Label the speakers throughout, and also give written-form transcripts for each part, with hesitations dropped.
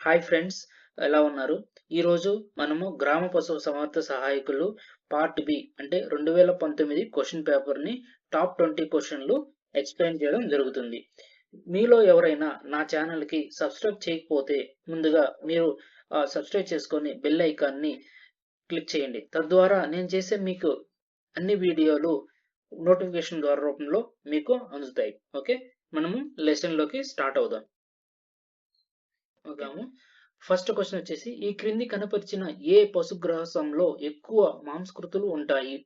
Speaker 1: Hi friends, ఎలా ఉన్నారు? ఈరోజు మనము గ్రామ పశు సమర్థ సహాయకులు పార్ట్ బి అంటే 2019 క్వశ్చన్ పేపర్ని టాప్ 20 క్వశ్చన్లు ఎక్స్ప్లెయిన్ చేయడం జరుగుతుంది. మీలో ఎవరైనా నా ఛానల్కి సబ్స్క్రైబ్ చేయకపోతే ముందుగా మీరు సబ్స్క్రైబ్ చేసుకొని బెల్ ఐకాన్ని క్లిక్ చేయండి. తద్వారా నేను చేసే మీకు అన్ని వీడియోలు నోటిఫికేషన్ ద్వారా రూపంలో మీకు అందుతాయి. ఓకే, మనము లెసన్లోకి స్టార్ట్ అవుదాం. ఫస్ట్ క్వశ్చన్ వచ్చేసి, ఈ క్రింది కనపరిచిన ఏ పశుగ్రాసంలో ఎక్కువ మాంసకృతులు ఉంటాయి?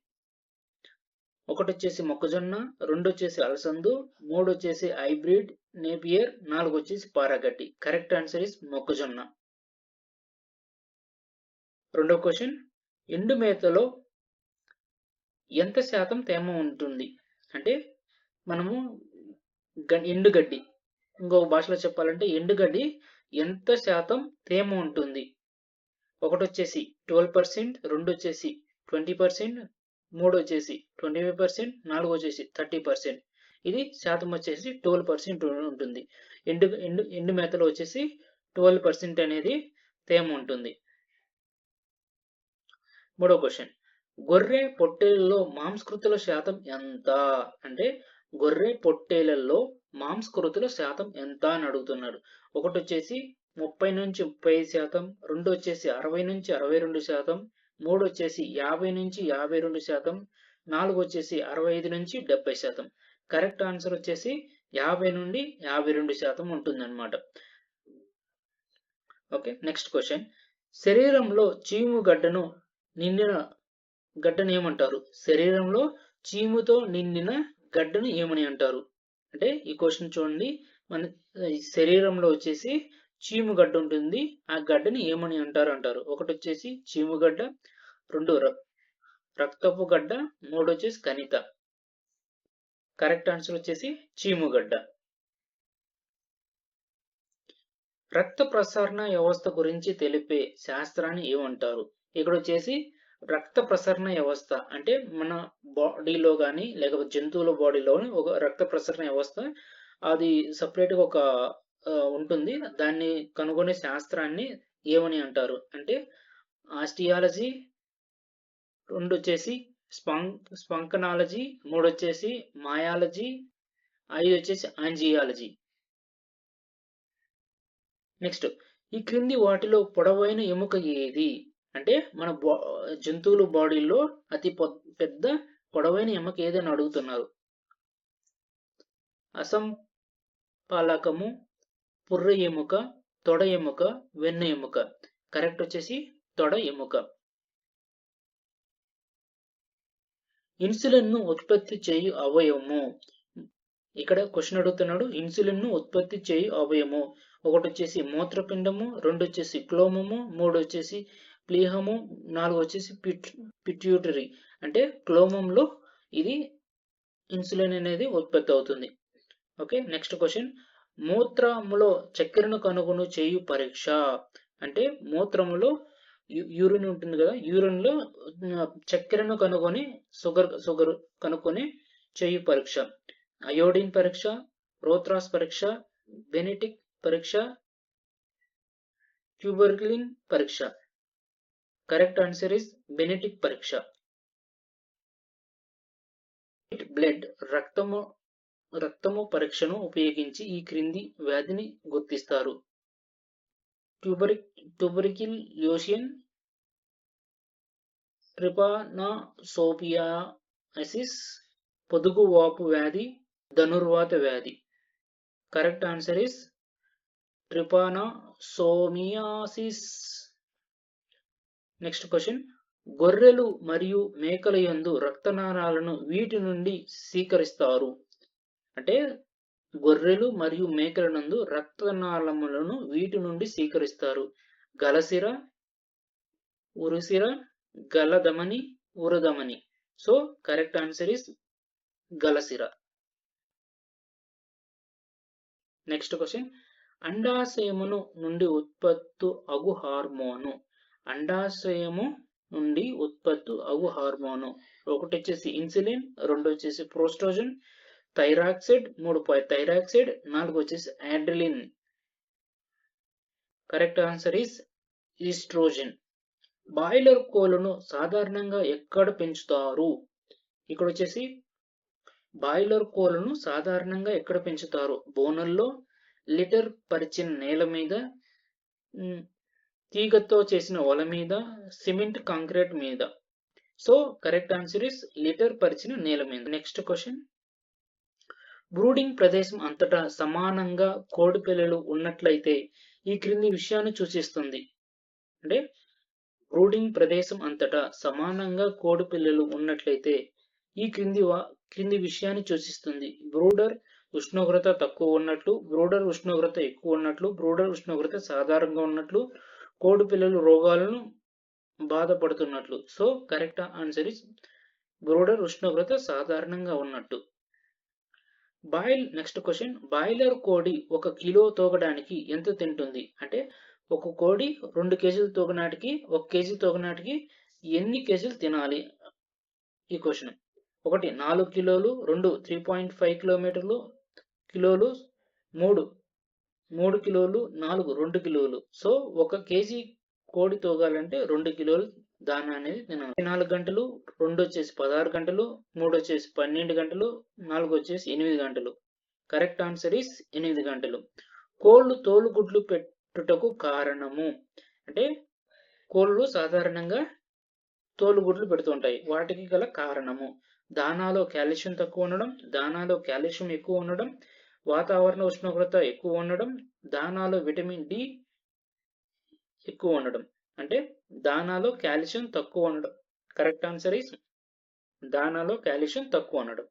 Speaker 1: ఒకటి వచ్చేసి మొక్కజొన్న, రెండు వచ్చేసి అలసందు, మూడు వచ్చేసి హైబ్రిడ్ నేపియర్, నాలుగు వచ్చేసి పారాగడ్డి. కరెక్ట్ ఆన్సర్ ఇస్ మొక్కజొన్న. రెండో క్వశ్చన్, ఎండు మేతలో ఎంత శాతం తేమ ఉంటుంది? అంటే మనము ఎండుగడ్డి, ఇంకొక భాషలో చెప్పాలంటే ఎండుగడ్డి ఎంత శాతం తేమ ఉంటుంది? ఒకటి వచ్చేసి 12%, రెండు వచ్చేసి 20%, మూడు వచ్చేసి 25%, నాలుగు వచ్చేసి 30%. ఇది శాతం వచ్చేసి 12% ఉంటుంది. ఎండు మేతలో వచ్చేసి 12% అనేది తేమ ఉంటుంది. మూడో క్వశ్చన్, గొర్రె పొట్టేళ్లలో మాంసకృతుల శాతం ఎంత? అంటే గొర్రె పొట్టేళ్లలో మాంసకృతుల శాతం ఎంత అని అడుగుతున్నాడు. ఒకటి వచ్చేసి 30 నుంచి 35%, రెండు వచ్చేసి 60 నుంచి 62%, మూడు వచ్చేసి 50 నుంచి 52%, నాలుగు వచ్చేసి 65 నుంచి 70%. కరెక్ట్ ఆన్సర్ వచ్చేసి 50 నుండి 52% ఉంటుంది అన్నమాట. ఓకే, నెక్స్ట్ క్వశ్చన్, శరీరంలో చీము గడ్డను నిండిన గడ్డను ఏమంటారు? శరీరంలో చీముతో నిండిన గడ్డను ఏమని అంటారు? అంటే ఈ క్వశ్చన్ చూడండి, మన శరీరంలో వచ్చేసి చీము గడ్డ ఉంటుంది, ఆ గడ్డని ఏమని అంటారు? ఒకటి వచ్చేసి చీముగడ్డ, రెండు రక్తపు గడ్డ, మూడు వచ్చేసి కణిత. కరెక్ట్ ఆన్సర్ వచ్చేసి చీముగడ్డ. రక్త ప్రసరణ వ్యవస్థ గురించి తెలిపే శాస్త్రాన్ని ఏమంటారు? ఇక్కడ వచ్చేసి రక్త ప్రసరణ వ్యవస్థ అంటే మన బాడీలో కానీ లేకపోతే జంతువుల బాడీలో ఒక రక్త ప్రసరణ వ్యవస్థ, అది సపరేట్గా ఒక ఉంటుంది. దాన్ని కనుగొనే శాస్త్రాన్ని ఏమని అంటారు? అంటే ఆస్టియాలజీ, రెండు వచ్చేసి స్పంకనాలజీ, మూడు వచ్చేసి మాయాలజీ, ఐదు వచ్చేసి ఆంజియాలజీ. నెక్స్ట్, ఈ క్రింది వాటిలో పొడవైన ఎముక ఏది? అంటే మన జంతువుల బాడీలో అతి పెద్ద పొడవైన ఎముక ఏదని అడుగుతున్నారు. అసంపాలకము, పుర్ర ఎముక, తొడ ఎముక, వెన్ను ఎముక. కరెక్ట్ వచ్చేసి తొడ ఎముక. ఇన్సులిన్ ను ఉత్పత్తి చేయు అవయవము. ఇక్కడ క్వశ్చన్ అడుగుతున్నాడు, ఇన్సులిన్ ను ఉత్పత్తి చేయు అవయవము. ఒకటి వచ్చేసి మూత్రపిండము, రెండు వచ్చేసి క్లోమము, మూడు వచ్చేసి ప్లీహము, నాలుగు వచ్చేసి పిట్యూటరీ. అంటే క్లోమంలో ఇది ఇన్సులిన్ అనేది ఉత్పత్తి అవుతుంది. ఓకే, నెక్స్ట్ క్వశ్చన్, మూత్రములో చక్కెరను కనుగొను చేయు పరీక్ష. అంటే మూత్రములో యూరిన్ ఉంటుంది కదా, యూరిన్ లో చక్కెరను కనుగొని షుగర్ కనుక్కొని చేయు పరీక్ష. అయోడిన్ పరీక్ష, రోత్రాస్ పరీక్ష, బెనెటిక్ పరీక్ష, ట్యూబర్క్లిన్ పరీక్ష. కరెక్ట్ ఆన్సర్ ఇస్ బెనెటిక్ పరీక్ష. బ్లడ్ రక్తము పరీక్షను ఉపయోగించి ఈ క్రింది వ్యాధిని గుర్తిస్తారు. ట్యూబరికిలోసిస్, ట్రిపానోసోమియాసిస్, పొదుగువాపు వ్యాధి, ధనుర్వాత వ్యాధి. Correct answer is trypanosomiasis. Next question, గొర్రెలు మరియు మేకల యందు రక్తనాళాలను వీటి నుండి సేకరిస్తారు. అంటే గొర్రెలు మరియు మేకల నందు రక్తనాళములను వీటి నుండి సేకరిస్తారు. గలసిర, ఉరుసిర, గలధమని, ఉరధమని. సో కరెక్ట్ ఆన్సర్ ఇస్ గలసిర. నెక్స్ట్ క్వశ్చన్, అండాశయమును నుండి ఉత్పత్తి అగు హార్మోను. అండాశయము నుండి ఉత్పత్తి అగు హార్మోను. ఒకటి వచ్చేసి ఇన్సులిన్, రెండు వచ్చేసి ప్రోస్ట్రోజన్, థైరాక్సిడ్, మూడు థైరాక్సిడ్, నాలుగు వచ్చేసి adrenaline. Correct answer is oestrogen. Broiler కోళ్లను సాధారణంగా ఎక్కడ పెంచుతారు? ఇక్కడ వచ్చేసి బాయిలర్ కోళ్లను సాధారణంగా ఎక్కడ పెంచుతారు? బోనుల్లో, లిటర్ పరిచిన నేల మీద, తీగతో చేసిన వల మీద, సిమెంట్ కాంక్రీట్ మీద. So correct answer is litter పరిచిన నేల మీద. నెక్స్ట్ క్వశ్చన్, బ్రూడింగ్ ప్రదేశం అంతటా సమానంగా కోడి పిల్లలు ఉన్నట్లయితే ఈ క్రింది విషయాన్ని సూచిస్తుంది. అంటే బ్రూడింగ్ ప్రదేశం అంతటా సమానంగా కోడి పిల్లలు ఉన్నట్లయితే ఈ క్రింది విషయాన్ని సూచిస్తుంది. బ్రూడర్ ఉష్ణోగ్రత తక్కువ ఉన్నట్లు, బ్రూడర్ ఉష్ణోగ్రత ఎక్కువ ఉన్నట్లు, బ్రూడర్ ఉష్ణోగ్రత సాధారణంగా ఉన్నట్లు, కోడి పిల్లలు రోగాలను బాధపడుతున్నట్లు. So correct answer is brooder ఉష్ణోగ్రత సాధారణంగా ఉన్నట్టు. నెక్స్ట్ క్వశ్చన్, బాయిలర్ కోడి 1 కిలో తూగడానికి ఎంత తింటుంది? అంటే ఒక కోడి 2 కేజీలు తూగనాటికి 1 కేజీ తూగనాటికి ఎన్ని కేజీలు తినాలి? ఈ క్వశ్చన్. 1 4 కిలోలు, 2 3.5 కిలోలు, 3 కిలోలు, 4 2 కిలోలు. సో 1 కేజీ కోడి తూగాలంటే 2 కిలోలు దానా అనేది తినాలి. 4 గంటలు, 2 వచ్చేసి 16 గంటలు, 3 వచ్చేసి 12 గంటలు, 4 వచ్చేసి 8 గంటలు. కరెక్ట్ ఆన్సర్ ఈస్ 8 గంటలు. కోళ్లు తోలుగుడ్లు పెట్టుటకు కారణము? అంటే కోళ్లు సాధారణంగా తోలుగుడ్లు పెడుతుంటాయి. వాటికి గల కారణము దానాలో కాల్షియం తక్కువ ఉండడం, దానాలో కాల్షియం ఎక్కువ ఉండడం, వాతావరణ ఉష్ణోగ్రత ఎక్కువ ఉండడం, దానాలో విటమిన్ డి ఎక్కువ ఉండడం. అంటే దానాలో కాల్షియం తక్కువ ఉండడం. కరెక్ట్ ఆన్సర్ ఈస్ దానాలో కాల్షియం తక్కువ ఉండడం.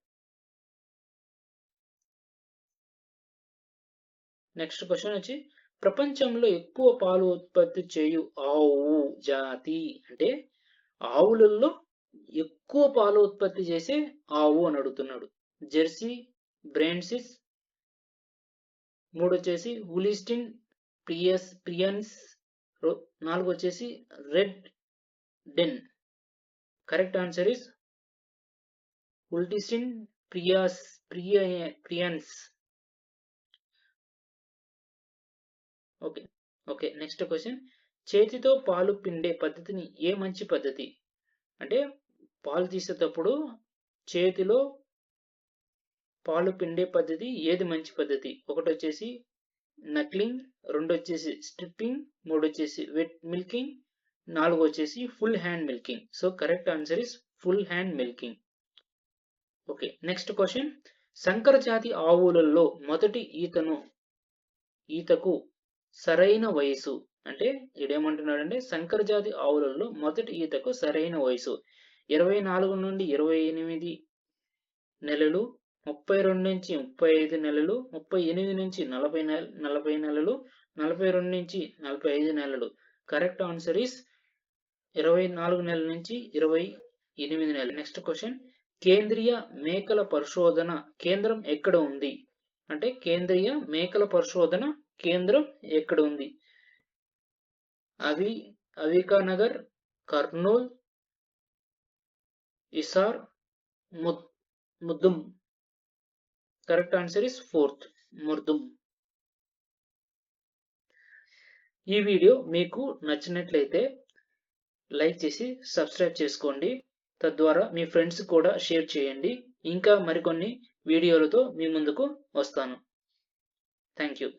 Speaker 1: నెక్స్ట్ క్వశ్చన్ వచ్చి, ప్రపంచంలో ఎక్కువ పాలు ఉత్పత్తి చేయు ఆవు జాతి? అంటే ఆవులలో ఎక్కువ పాలు ఉత్పత్తి చేసే ఆవు అని అడుగుతున్నాడు. జెర్సీ, బ్రెయిన్సిస్, 3 వచ్చేసి హులిస్టిన్ ప్రియన్స్, 4 వచ్చేసి red dane. Correct answer is Holstein Friesian. Okay next question, చేతితో పాలు పిండే పద్ధతిని ఏ మంచి పద్ధతి? అంటే పాలు తీసేటప్పుడు చేతిలో పాలు పిండే పద్ధతి ఏది మంచి పద్ధతి? 1 వచ్చేసి నక్లింగ్, 2 వచ్చేసి స్ట్రిప్పింగ్, 3 వచ్చేసి వెట్ మిల్కింగ్, 4 వచ్చేసి full hand milking. So correct answer is full hand milking. Okay next question, సంకర జాతి ఆవులలో మొదటి ఈతకు సరైన వయసు? అంటే ఇదేమంటున్నాడంటే సంకర జాతి ఆవులలో మొదటి ఈతకు సరైన వయసు 24 నుండి 28 నెలలు, 32 నుంచి 35 నెలలు, 38 నుంచి 40 నెలలు, 42 నుంచి 45 నెలలు. కరెక్ట్ ఆన్సర్ ఈస్ 24 నెలల నుంచి 28 నెలలు. నెక్స్ట్ క్వశ్చన్, కేంద్రీయ మేకల పరిశోధన కేంద్రం ఎక్కడ ఉంది? అంటే కేంద్రీయ మేకల పరిశోధన కేంద్రం ఎక్కడ ఉంది? అవికానగర్, కర్నూల్, ఇసార్, ముద్దుం. కరెక్ట్ ఆన్సర్ ఇస్ 4th ముర్దుం. ఈ వీడియో మీకు నచ్చినట్లయితే లైక్ చేసి సబ్స్క్రైబ్ చేసుకోండి. తద్వారా మీ ఫ్రెండ్స్ కూడా షేర్ చేయండి. ఇంకా మరికొన్ని వీడియోలతో మీ ముందుకు వస్తాను. Thank you.